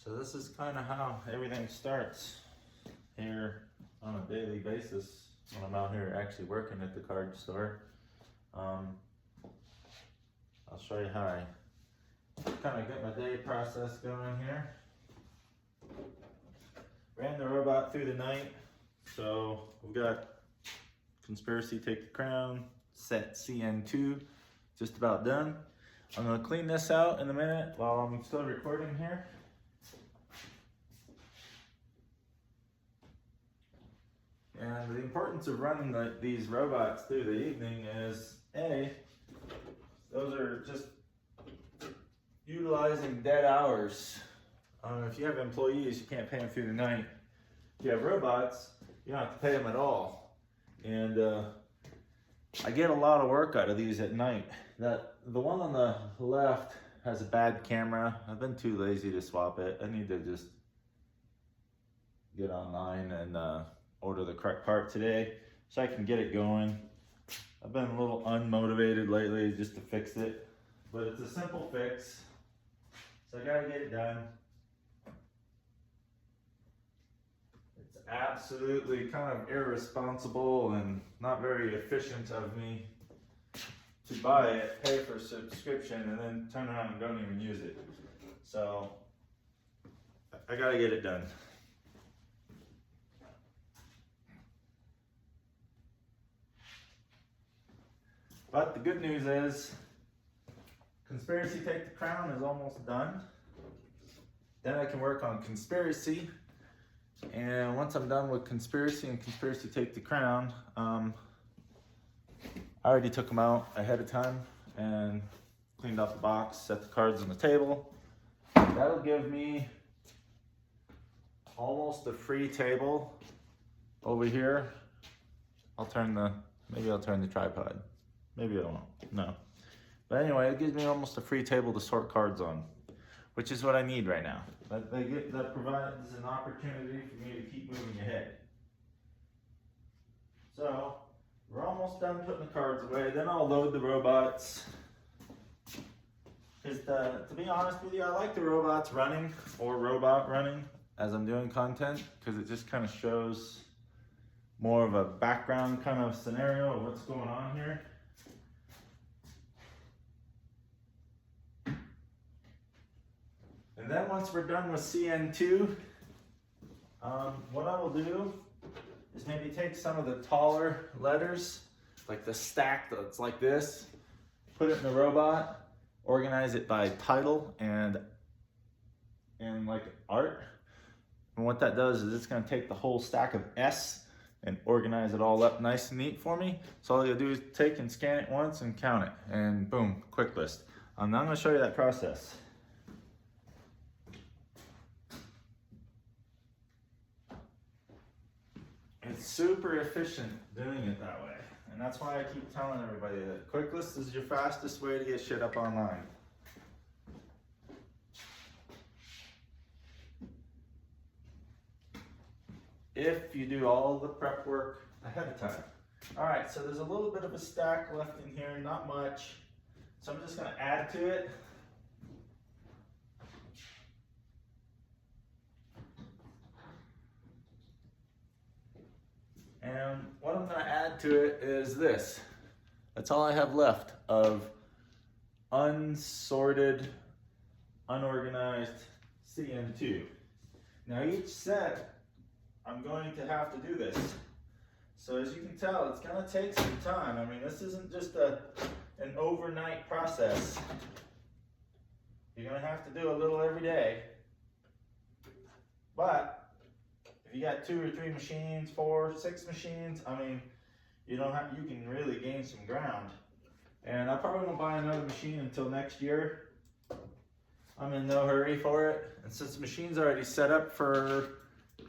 So this is kind of how everything starts here on a daily basis when I'm out here actually working at the card store. I'll show you how I kind of get my day process going here. Ran the robot through the night, so we've got Conspiracy Take the Crown, set CN2, just about done. I'm gonna clean this out in a minute while I'm still recording here. And the importance of running these robots through the evening is, A, those are just utilizing dead hours. If you have employees, you can't pay them through the night. If you have robots, you don't have to pay them at all. And I get a lot of work out of these at night. The one on the left has a bad camera. I've been too lazy to swap it. I need to just get online and order the correct part today so I can get it going. I've been a little unmotivated lately just to fix it, but it's a simple fix, so I gotta get it done. It's absolutely kind of irresponsible and not very efficient of me to buy it, pay for a subscription, and then turn around and don't even use it. So I gotta get it done. But the good news is, Conspiracy Take the Crown is almost done. Then I can work on Conspiracy. And once I'm done with Conspiracy and Conspiracy Take the Crown, I already took them out ahead of time and cleaned out the box, set the cards on the table. That'll give me almost a free table over here. Maybe I'll turn the tripod. Maybe I won't, no. But anyway, it gives me almost a free table to sort cards on, which is what I need right now. That provides an opportunity for me to keep moving ahead. So, we're almost done putting the cards away. Then I'll load the robots. Because to be honest with you, I like the robots running, or robot running, as I'm doing content, because it just kind of shows more of a background kind of scenario of what's going on here. And then once we're done with CN2, what I will do is maybe take some of the taller letters, like the stack that's like this, put it in the robot, organize it by title and like art. And what that does is it's gonna take the whole stack of S and organize it all up nice and neat for me. So all you do is take and scan it once and count it, and boom, quick list. Now I'm gonna show you that process. It's super efficient doing it that way. And that's why I keep telling everybody that QuickList is your fastest way to get shit up online. If you do all the prep work ahead of time. All right, so there's a little bit of a stack left in here, not much. So I'm just gonna add to it. And what I'm gonna add to it is this. That's all I have left of unsorted, unorganized CN2. Now each set, I'm going to have to do this. So as you can tell, it's gonna take some time. I mean, this isn't just an overnight process. You're gonna have to do a little every day. But if you got 2 or 3 machines, 4, 6 machines, I mean, you can really gain some ground. And I probably won't buy another machine until next year. I'm in no hurry for it. And since the machine's already set up for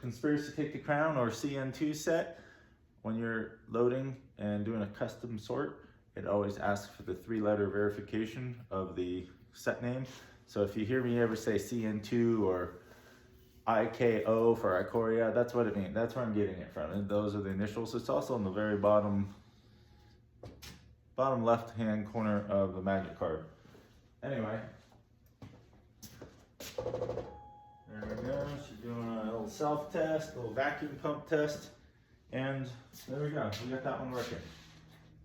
Conspiracy Take the Crown or CN2 set, when you're loading and doing a custom sort, it always asks for the 3-letter verification of the set name. So if you hear me ever say CN2 or IKO for Ikoria, that's what it means. That's where I'm getting it from. And those are the initials. It's also on the very bottom left-hand corner of the magnet card. Anyway, There we go. She's doing a little self-test, a little vacuum pump test. And there we go. We got that one working.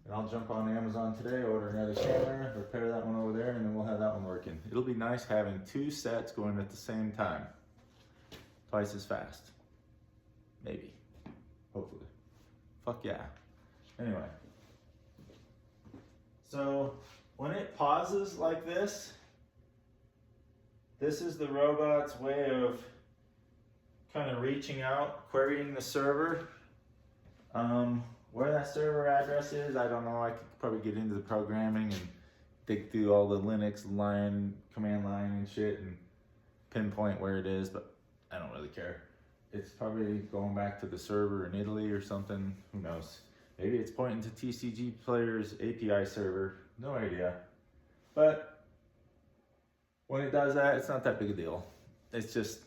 And I'll jump on Amazon today, order another camera, repair that one over there, and then we'll have that one working. It'll be nice having two sets going at the same time. Twice as fast. Maybe. Hopefully. Fuck yeah. Anyway. So, when it pauses like this is the robot's way of kind of reaching out, querying the server. Where that server address is, I don't know. I could probably get into the programming and dig through all the Linux command line and shit and pinpoint where it is, but I don't really care. It's probably going back to the server in Italy or something. Who knows? Maybe it's pointing to TCG Player's API server. No idea. But when it does that, it's not that big a deal. It's just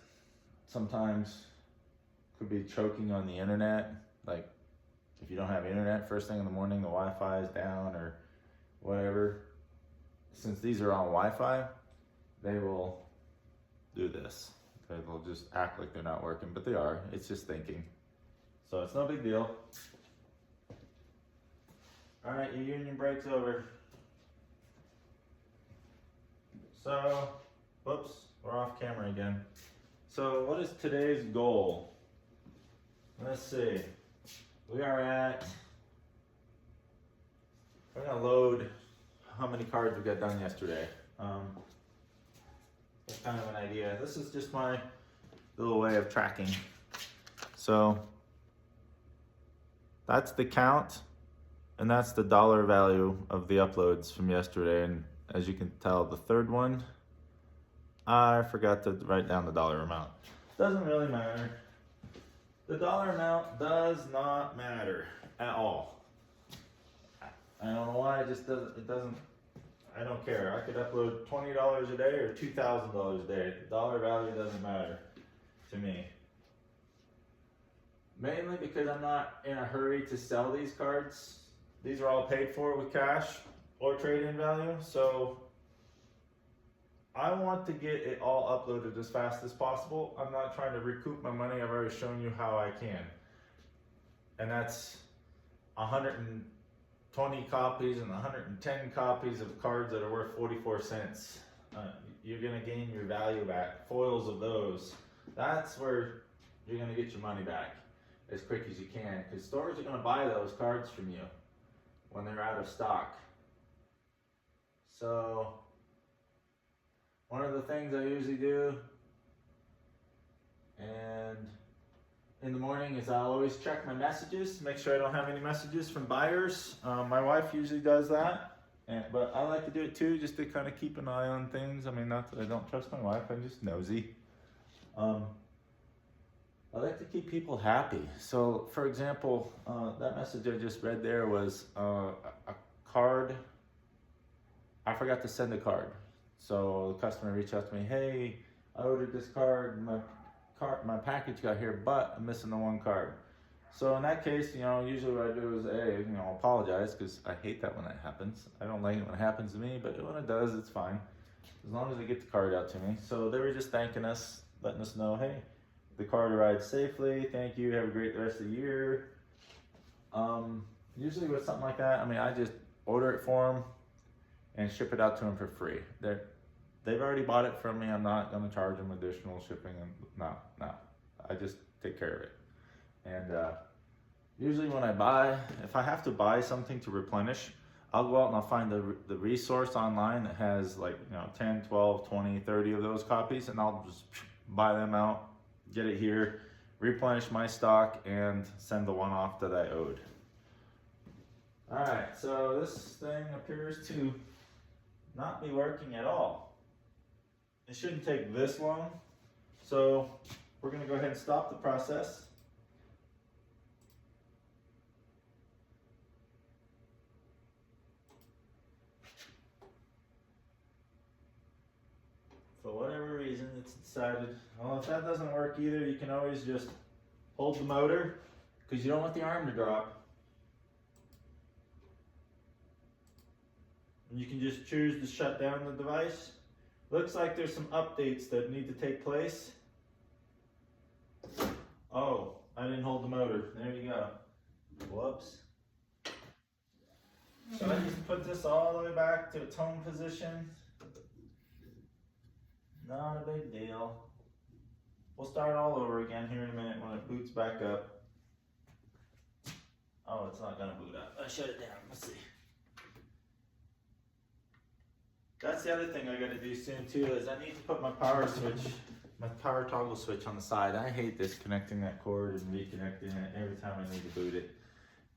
sometimes could be choking on the internet. Like if you don't have internet first thing in the morning, the Wi-Fi is down or whatever. Since these are on Wi-Fi, they will do this. They'll just act like they're not working, but they are. It's just thinking. So it's no big deal. All right, your union break's over. So, whoops, we're off camera again. So what is today's goal? Let's see. We are at, we're gonna load how many cards we got done yesterday. That's kind of an idea. This is just my little way of tracking. So that's the count, and that's the dollar value of the uploads from yesterday. And as you can tell, the third one, I forgot to write down the dollar amount. Doesn't really matter. The dollar amount does not matter at all. I don't know why, it doesn't, I don't care. I could upload $20 a day or $2,000 a day. The dollar value doesn't matter to me. Mainly because I'm not in a hurry to sell these cards. These are all paid for with cash or trade-in value. So I want to get it all uploaded as fast as possible. I'm not trying to recoup my money. I've already shown you how I can. And that's 120 copies and 110 copies of cards that are worth 44 cents. You're gonna gain your value back. Foils of those. That's where you're gonna get your money back as quick as you can, because stores are gonna buy those cards from you when they're out of stock. So one of the things I usually do, and in the morning, is I'll always check my messages, make sure I don't have any messages from buyers. My wife usually does that, but I like to do it too, just to kind of keep an eye on things. I mean, not that I don't trust my wife, I'm just nosy. I like to keep people happy. So, for example, that message I just read there was a card. I forgot to send a card. So the customer reached out to me, hey, I ordered this card, my package got here, but I'm missing the one card. So in that case, usually what I do is, apologize, because I hate that when that happens. I don't like it when it happens to me, but when it does, it's fine. As long as they get the card out to me. So they were just thanking us, letting us know, hey, the card arrived safely, thank you, have a great rest of the year. Usually with something like that, I just order it for them and ship it out to them for free. They've already bought it from me. I'm not going to charge them additional shipping. No. I just take care of it. And usually when I buy, if I have to buy something to replenish, I'll go out and I'll find the resource online that has 10, 12, 20, 30 of those copies, and I'll just buy them out, get it here, replenish my stock, and send the one off that I owed. Alright, so this thing appears to not be working at all. It shouldn't take this long, so we're going to go ahead and stop the process. For whatever reason, it's decided, well, if that doesn't work either, you can always just hold the motor, because you don't want the arm to drop. And you can just choose to shut down the device. Looks like there's some updates that need to take place. Oh, I didn't hold the motor. There you go. Whoops. So I just put this all the way back to its home position. Not a big deal. We'll start all over again here in a minute when it boots back up. Oh, it's not gonna boot up. I shut it down. Let's see. That's the other thing I gotta do soon too, is I need to put my power switch, my power toggle switch on the side. I hate disconnecting that cord and reconnecting it every time I need to boot it.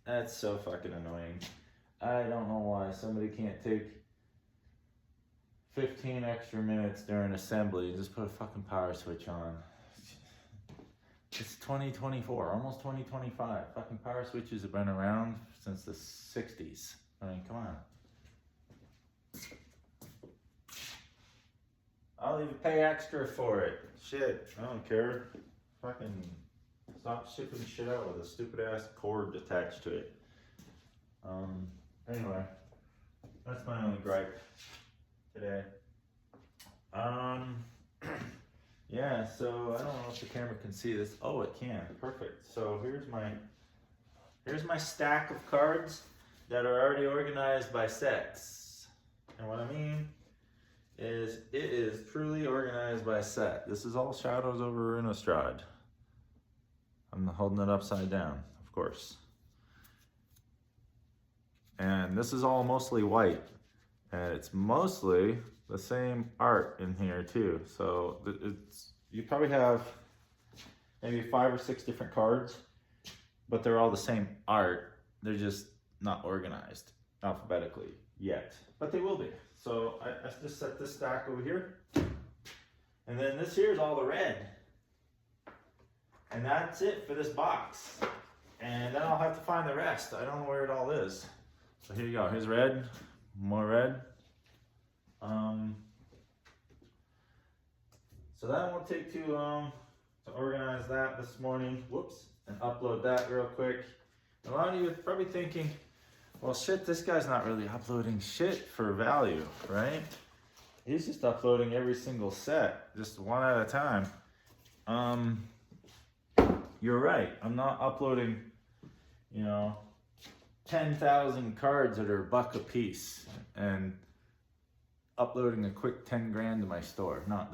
That's so fucking annoying. I don't know why somebody can't take 15 extra minutes during assembly and just put a fucking power switch on. It's 2024, almost 2025. Fucking power switches have been around since the 60s. I mean, come on. I'll even pay extra for it. Shit, I don't care. Fucking stop shipping shit out with a stupid ass cord attached to it. Anyway, that's my only gripe today. Yeah, so I don't know if the camera can see this. Oh, it can. Perfect. So here's my stack of cards that are already organized by sets. And what I mean is it is truly organized by set. This is all Shadows over Innistrad. I'm holding it upside down, of course. And this is all mostly white. And it's mostly the same art in here too. So you probably have maybe 5 or 6 different cards, but they're all the same art. They're just not organized alphabetically yet, but they will be. So I just set this stack over here. And then this here is all the red. And that's it for this box. And then I'll have to find the rest. I don't know where it all is. So here you go. Here's red, more red. So that won't take too long to organize that this morning. Whoops. And upload that real quick. A lot of you are probably thinking, well, shit, this guy's not really uploading shit for value, right? He's just uploading every single set, just one at a time. You're right. I'm not uploading, 10,000 cards that are $1 a piece and uploading a quick 10 grand to my store. No,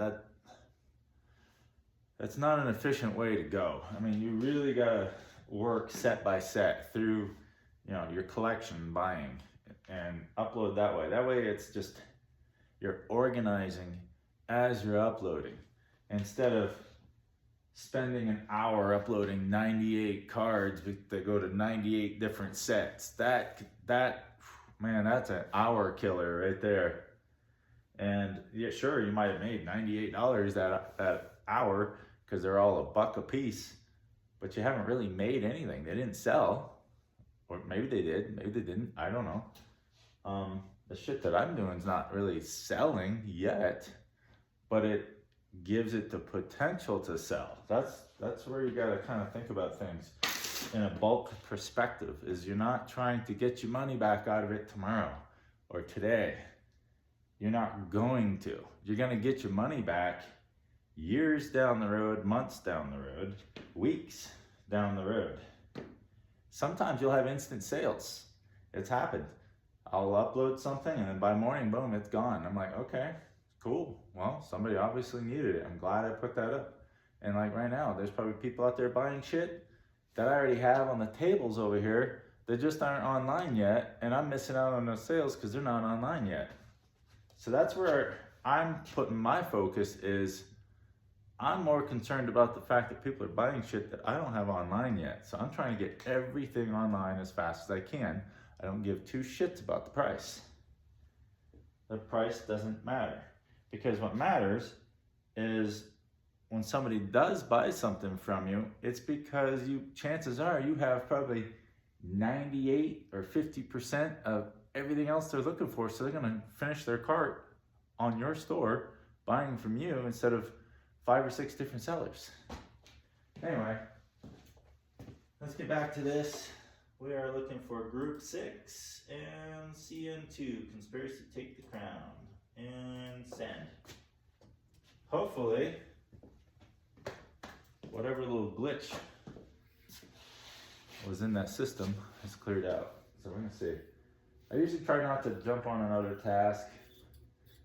that's not an efficient way to go. I mean, you really gotta work set by set through, your collection buying and upload that way. That way it's just, you're organizing as you're uploading instead of spending an hour uploading 98 cards that go to 98 different sets. That man, that's an hour killer right there. And yeah, sure, you might have made $98 that hour because they're all $1 a piece, but you haven't really made anything. They didn't sell, or maybe they did, maybe they didn't. I don't know. The shit that I'm doing is not really selling yet, but it gives it the potential to sell. That's where you gotta kind of think about things in a bulk perspective. Is you're not trying to get your money back out of it tomorrow or today. You're not going to. You're gonna get your money back years down the road, months down the road, weeks down the road. Sometimes you'll have instant sales. It's happened. I'll upload something and then by morning, boom, it's gone. I'm like, okay, cool. Well, somebody obviously needed it. I'm glad I put that up. And like right now, there's probably people out there buying shit that I already have on the tables over here that just aren't online yet. And I'm missing out on those sales because they're not online yet. So that's where I'm putting my focus is I'm more concerned about the fact that people are buying shit that I don't have online yet. So I'm trying to get everything online as fast as I can. I don't give 2 shits about the price. The price doesn't matter. Because what matters is when somebody does buy something from you, it's because chances are you have probably 98 or 50% of everything else they're looking for. So they're gonna finish their cart on your store buying from you instead of 5 or 6 different sellers. Anyway, let's get back to this. We are looking for Group 6 and CN2, Conspiracy to Take the Crown, and send. Hopefully, whatever little glitch was in that system is cleared out. So we're gonna see. I usually try not to jump on another task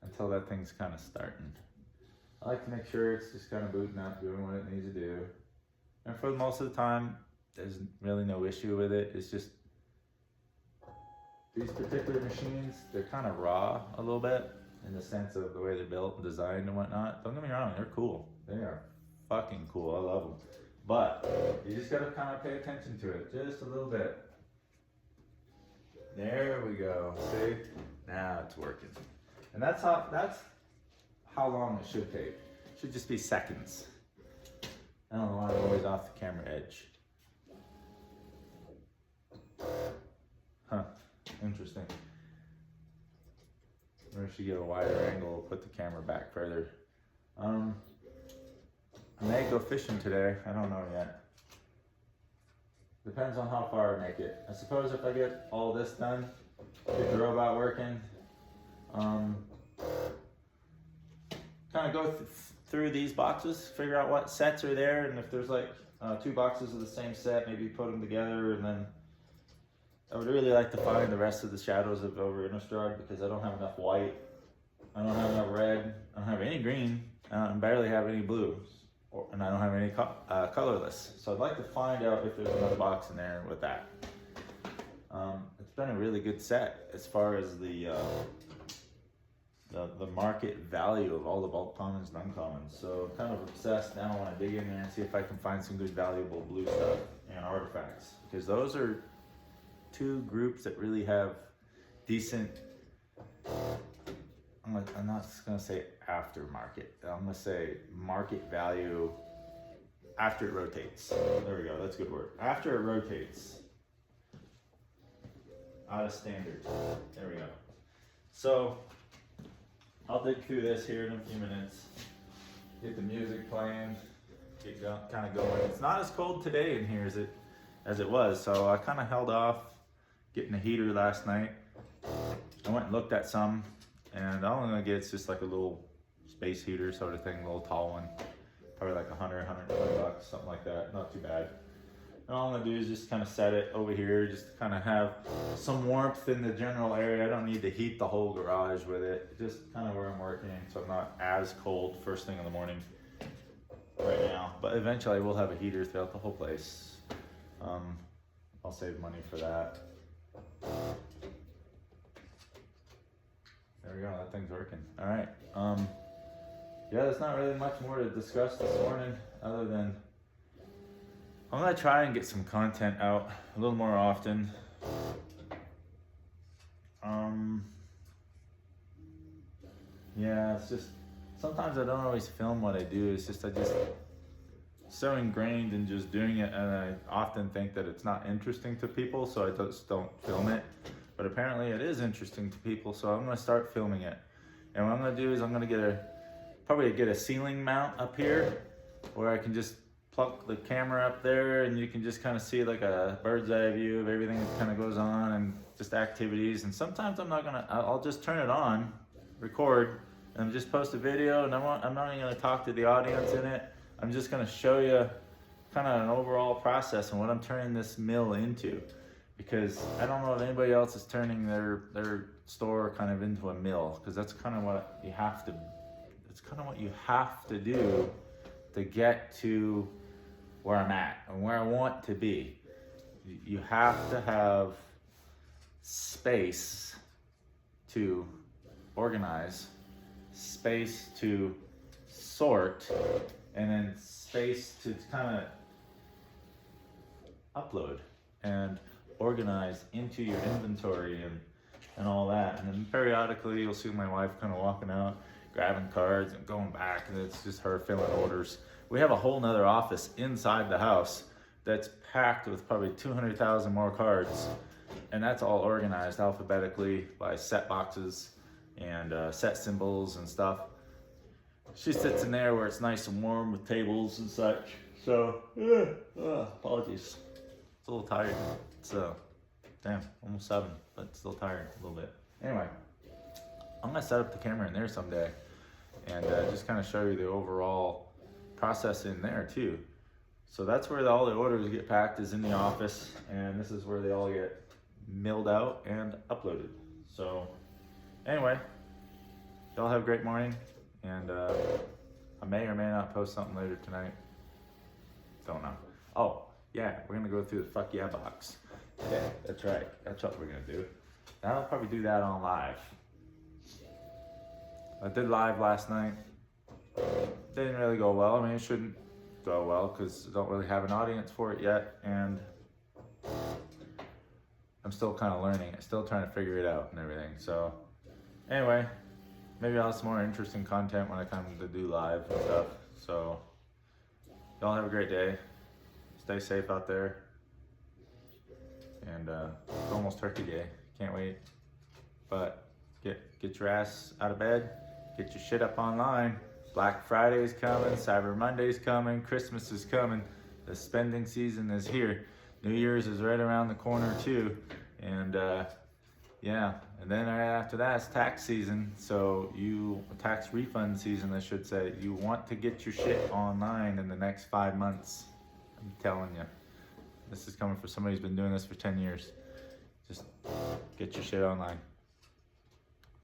until that thing's kind of starting. I like to make sure it's just kind of booting up, doing what it needs to do. And for most of the time, there's really no issue with it. It's just these particular machines, they're kind of raw a little bit in the sense of the way they're built and designed and whatnot. Don't get me wrong, they're cool. They are fucking cool, I love them. But you just gotta kind of pay attention to it just a little bit. There we go, see? Now it's working. And that's how long it should take. It should just be seconds. I don't know why I'm always off the camera edge. Huh, interesting. Maybe I should get a wider angle, put the camera back further. I may go fishing today, I don't know yet. Depends on how far I make it. I suppose if I get all this done, get the robot working, kind of go through these boxes, figure out what sets are there, and if there's like 2 boxes of the same set, maybe put them together, and then I would really like to find the rest of the shadows of over Innistrad because I don't have enough white, I don't have enough red, I don't have any green, I barely have any blue, and I don't have any colorless. So I'd like to find out if there's another box in there with that. It's been a really good set as far as the market value of all the bulk commons and uncommons. So I'm kind of obsessed now. I want to dig in there and see if I can find some good valuable blue stuff and artifacts, because those are 2 groups that really have decent, I'm not just gonna say aftermarket, I'm gonna say market value after it rotates. There we go, that's a good word. After it rotates, out of standard, there we go. So I'll dig through this here in a few minutes, get the music playing, get kind of going. It's not as cold today in here as it was, so I kind of held off getting a heater last night. I went and looked at some, and all I'm gonna get is just like a little space heater sort of thing, a little tall one, probably like $100, $120, something like that, not too bad. And all I'm gonna do is just kind of set it over here, just to kind of have some warmth in the general area. I don't need to heat the whole garage with it, just kind of where I'm working, so I'm not as cold first thing in the morning right now. But eventually I will have a heater throughout the whole place. I'll save money for that. There we go, that thing's working. All right. Yeah, there's not really much more to discuss this morning other than I'm gonna try and get some content out a little more often. Yeah, it's just sometimes I don't always film what I do. It's just I just so ingrained in just doing it, and I often think that it's not interesting to people, so I just don't film it. But apparently it is interesting to people, so I'm gonna start filming it. And what I'm gonna do is I'm gonna probably get a ceiling mount up here where I can just plug the camera up there and you can just kind of see like a bird's eye view of everything that kind of goes on and just activities. And sometimes I'll just turn it on, record, and just post a video, and I'm not even gonna talk to the audience in it. I'm just gonna show you kind of an overall process and what I'm turning this mill into. Because I don't know if anybody else is turning their store kind of into a mill, because that's kind of what you have to, it's kind of what you have to do to get to where I'm at and where I want to be. You have to have space to organize, space to sort, and then space to kind of upload and organize into your inventory and all that. And then periodically you'll see my wife kind of walking out, grabbing cards and going back, and it's just her filling orders. We have a whole nother office inside the house that's packed with probably 200,000 more cards, and that's all organized alphabetically by set boxes and set symbols and stuff. She sits in there where it's nice and warm with tables and such. So, apologies. It's a little tired. It's damn, almost 7, but still tired a little bit. Anyway, I'm gonna set up the camera in there someday and just kind of show you the overall process in there too. So that's where all the orders get packed, is in the office, and this is where they all get milled out and uploaded. So anyway, y'all have a great morning, and I may or may not post something later tonight. Don't know. Oh, yeah, we're gonna go through the fuck yeah box. Yeah, that's right. That's what we're gonna do. I'll probably do that on live. I did live last night. Didn't really go well. I mean, it shouldn't go well because I don't really have an audience for it yet, and I'm still kind of learning it, still trying to figure it out and everything. So anyway, maybe I'll have some more interesting content when I come to do live and stuff. So y'all have a great day. Stay safe out there. And it's almost Turkey Day. Can't wait. But get your ass out of bed. Get your shit up online. Black Friday's coming. Cyber Monday's coming. Christmas is coming. The spending season is here. New Year's is right around the corner too. And yeah, and then right after that is tax season. So tax refund season, I should say. You want to get your shit online in the next 5 months. I'm telling you. This is coming from somebody who's been doing this for 10 years. Just get your shit online.